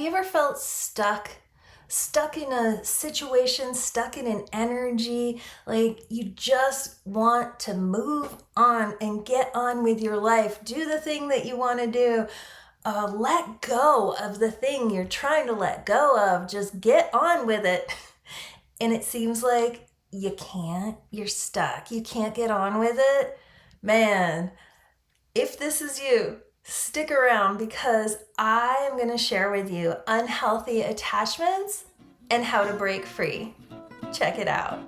you ever felt stuck? Stuck in a situation, stuck in an energy, like you just want to move on and get on with your life, do the thing that you want to do, let go of the thing you're trying to let go of, just get on with it. And it seems like you can't, you're stuck, you can't get on with it. Man, if this is you, stick around because I am going to share with you unhealthy attachments and how to break free. Check it out.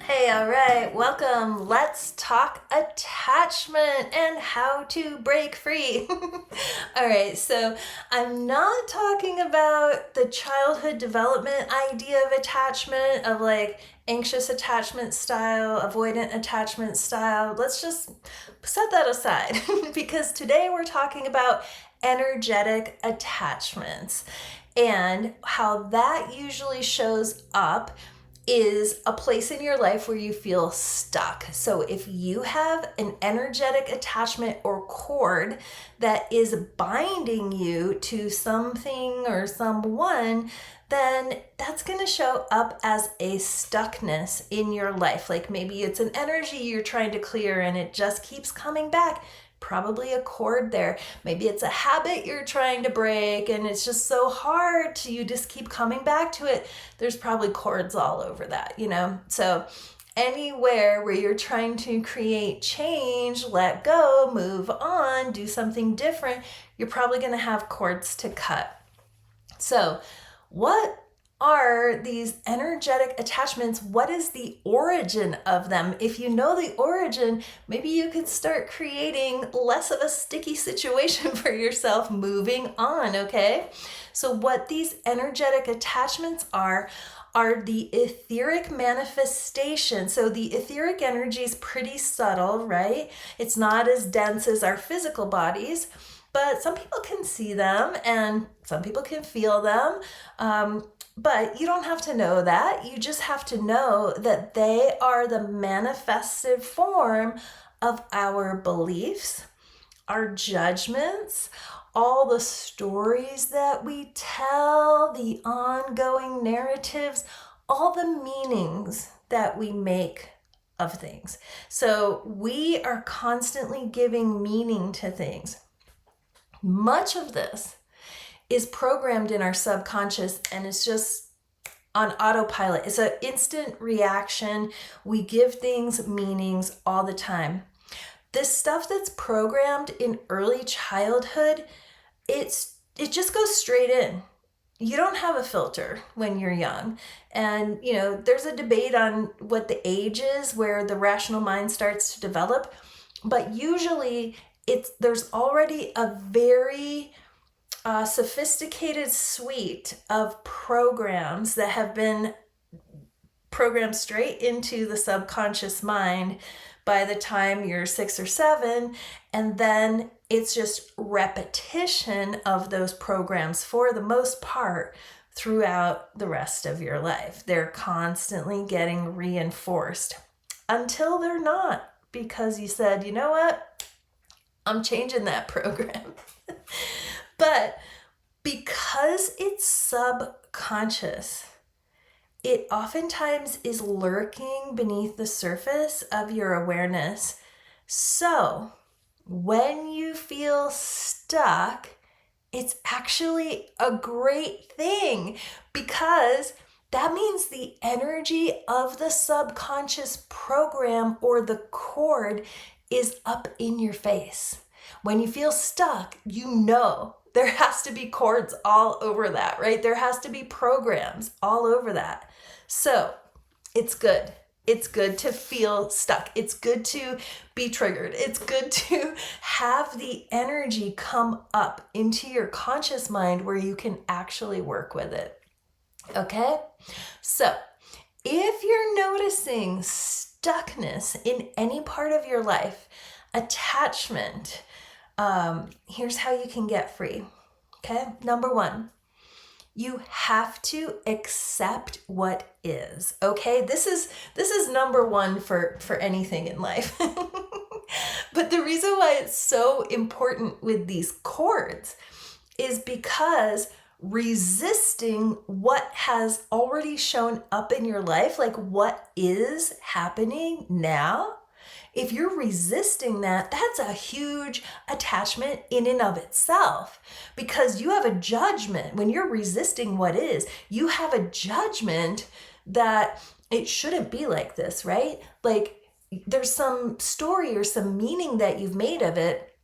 Hey, all right, welcome. Let's talk attachment and how to break free. All right, so I'm not talking about the childhood development idea of attachment, of like anxious attachment style, avoidant attachment style. Let's just set that aside because today we're talking about energetic attachments and how that usually shows up is a place in your life where you feel stuck. So if you have an energetic attachment or cord that is binding you to something or someone, then that's going to show up as a stuckness in your life. Like maybe it's an energy you're trying to clear and it just keeps coming back. Probably a cord there. Maybe it's a habit you're trying to break and it's just so hard to you just keep coming back to it. There's probably cords all over that, So anywhere where you're trying to create change, let go, move on, do something different, you're probably going to have cords to cut. So what are these energetic attachments? What is the origin of them? If you know the origin, maybe you could start creating less of a sticky situation for yourself moving on, okay? So what these energetic attachments are the etheric manifestation. So the etheric energy is pretty subtle, right? It's not as dense as our physical bodies, but some people can see them and some people can feel them. But you don't have to know that. You just have to know that they are the manifested form of our beliefs, our judgments, all the stories that we tell, the ongoing narratives, all the meanings that we make of things. So we are constantly giving meaning to things. Much of this is programmed in our subconscious and it's just on autopilot. It's an instant reaction. We give things meanings all the time. This stuff that's programmed in early childhood, it just goes straight in. You don't have a filter when you're young. And, there's a debate on what the age is where the rational mind starts to develop. But usually there's already a very sophisticated suite of programs that have been programmed straight into the subconscious mind by the time you're 6 or 7, and then it's just repetition of those programs for the most part throughout the rest of your life. They're constantly getting reinforced until they're not, because you said, you know what, I'm changing that program. But because it's subconscious, it oftentimes is lurking beneath the surface of your awareness. So when you feel stuck, it's actually a great thing because that means the energy of the subconscious program or the cord is up in your face. When you feel stuck, there has to be cords all over that, right? There has to be programs all over that. So it's good. It's good to feel stuck. It's good to be triggered. It's good to have the energy come up into your conscious mind where you can actually work with it. Okay? So if you're noticing stuckness in any part of your life, attachment, here's how you can get free. Okay, number 1, you have to accept what is. Okay, this is number 1 for anything in life. But the reason why it's so important with these cords is because resisting what has already shown up in your life, like what is happening now, if you're resisting that, that's a huge attachment in and of itself, because you have a judgment. When you're resisting what is, you have a judgment that it shouldn't be like this, right? Like there's some story or some meaning that you've made of it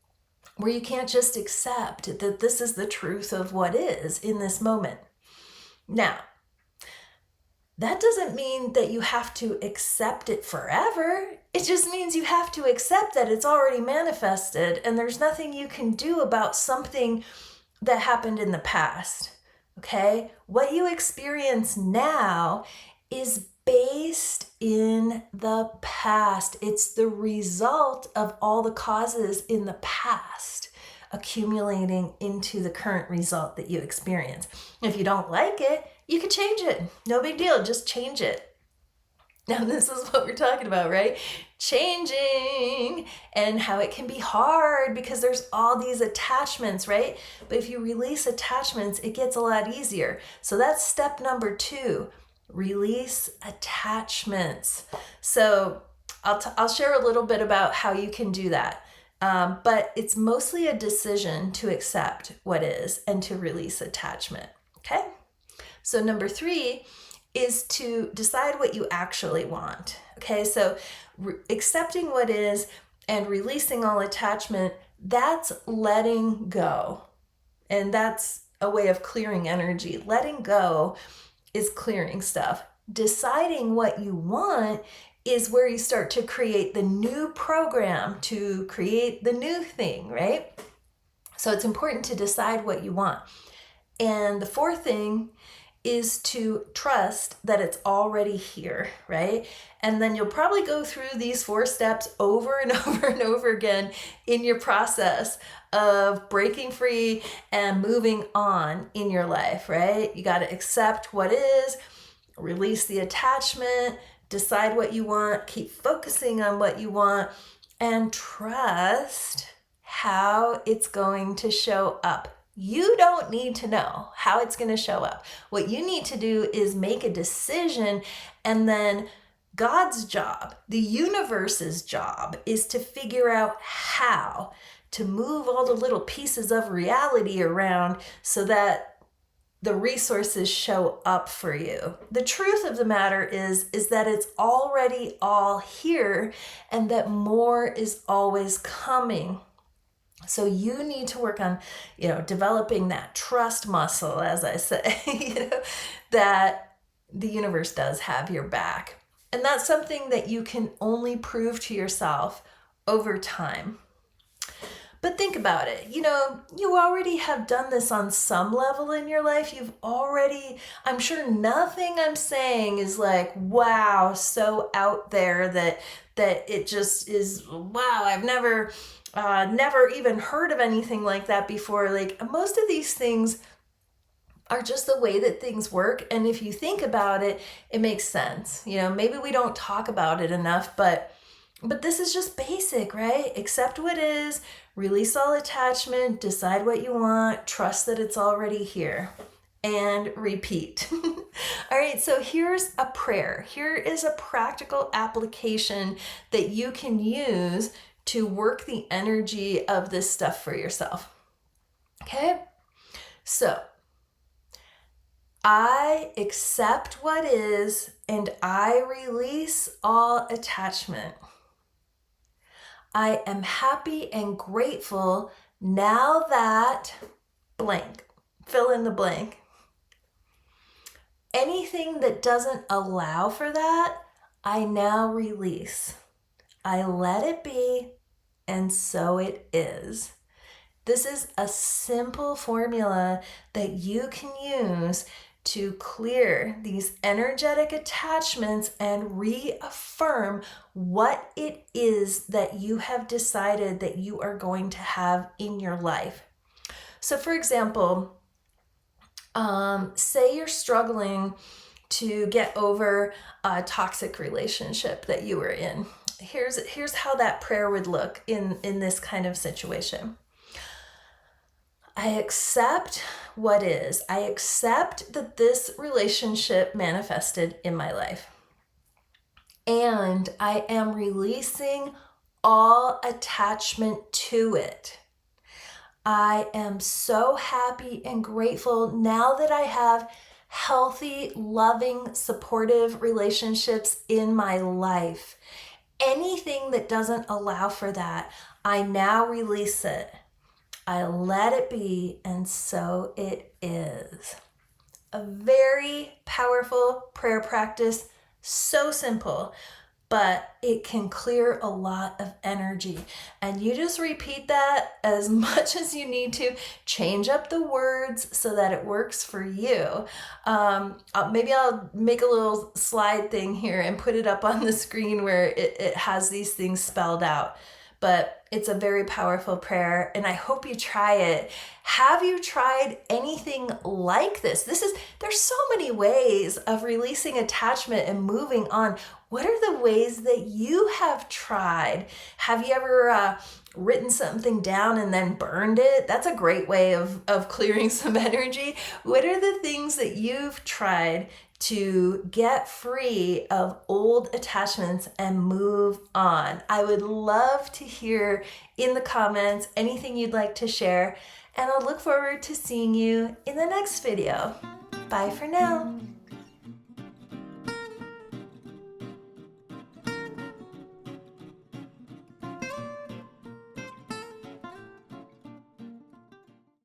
where you can't just accept that this is the truth of what is in this moment. Now, that doesn't mean that you have to accept it forever. It just means you have to accept that it's already manifested and there's nothing you can do about something that happened in the past. Okay? What you experience now is based in the past. It's the result of all the causes in the past accumulating into the current result that you experience. If you don't like it, you can change it. No big deal. Just change it. Now, this is what we're talking about, right? Changing, and how it can be hard because there's all these attachments, right? But if you release attachments, it gets a lot easier. So that's step number 2, release attachments. So I'll share a little bit about how you can do that. But it's mostly a decision to accept what is and to release attachment, okay? So number 3 is to decide what you actually want. Okay, so accepting what is and releasing all attachment, that's letting go. And that's a way of clearing energy. Letting go is clearing stuff. Deciding what you want is where you start to create the new program to create the new thing, right? So it's important to decide what you want. And the 4th thing is to trust that it's already here, right? And then you'll probably go through these 4 steps over and over and over again in your process of breaking free and moving on in your life, right? You got to accept what is, release the attachment, decide what you want, keep focusing on what you want, and trust how it's going to show up. You don't need to know how it's going to show up. What you need to do is make a decision, and then God's job, the universe's job, is to figure out how to move all the little pieces of reality around so that the resources show up for you. The truth of the matter is that it's already all here and that more is always coming. So you need to work on, developing that trust muscle, as I say, that the universe does have your back. And that's something that you can only prove to yourself over time. But think about it. You already have done this on some level in your life. I'm sure nothing I'm saying is like, wow, so out there that it just is, wow, I've never even heard of anything like that before. Like, most of these things are just the way that things work. And if you think about it, it makes sense. Maybe we don't talk about it enough, but this is just basic, right? Accept what is, release all attachment, decide what you want, trust that it's already here, and repeat. All right, so here's a prayer. Here is a practical application that you can use to work the energy of this stuff for yourself. Okay? So, I accept what is and I release all attachment. I am happy and grateful now that blank, fill in the blank. Anything that doesn't allow for that, I now release. I let it be, and so it is. This is a simple formula that you can use to clear these energetic attachments and reaffirm what it is that you have decided that you are going to have in your life. So for example, say you're struggling to get over a toxic relationship that you were in. here's how that prayer would look in this kind of situation. I accept what is. I accept that this relationship manifested in my life. And I am releasing all attachment to it. I am so happy and grateful now that I have healthy, loving, supportive relationships in my life. Anything that doesn't allow for that, I now release it. I let it be, and so it is. A very powerful prayer practice, so simple, but it can clear a lot of energy. And you just repeat that as much as you need to. Change up the words so that it works for you. Maybe I'll make a little slide thing here and put it up on the screen where it has these things spelled out. But it's a very powerful prayer, and I hope you try it. Have you tried anything like this? There's so many ways of releasing attachment and moving on. What are the ways that you have tried? Have you ever written something down and then burned it? That's a great way of clearing some energy. What are the things that you've tried to get free of old attachments and move on? I would love to hear in the comments anything you'd like to share, and I'll look forward to seeing you in the next video. Bye for now.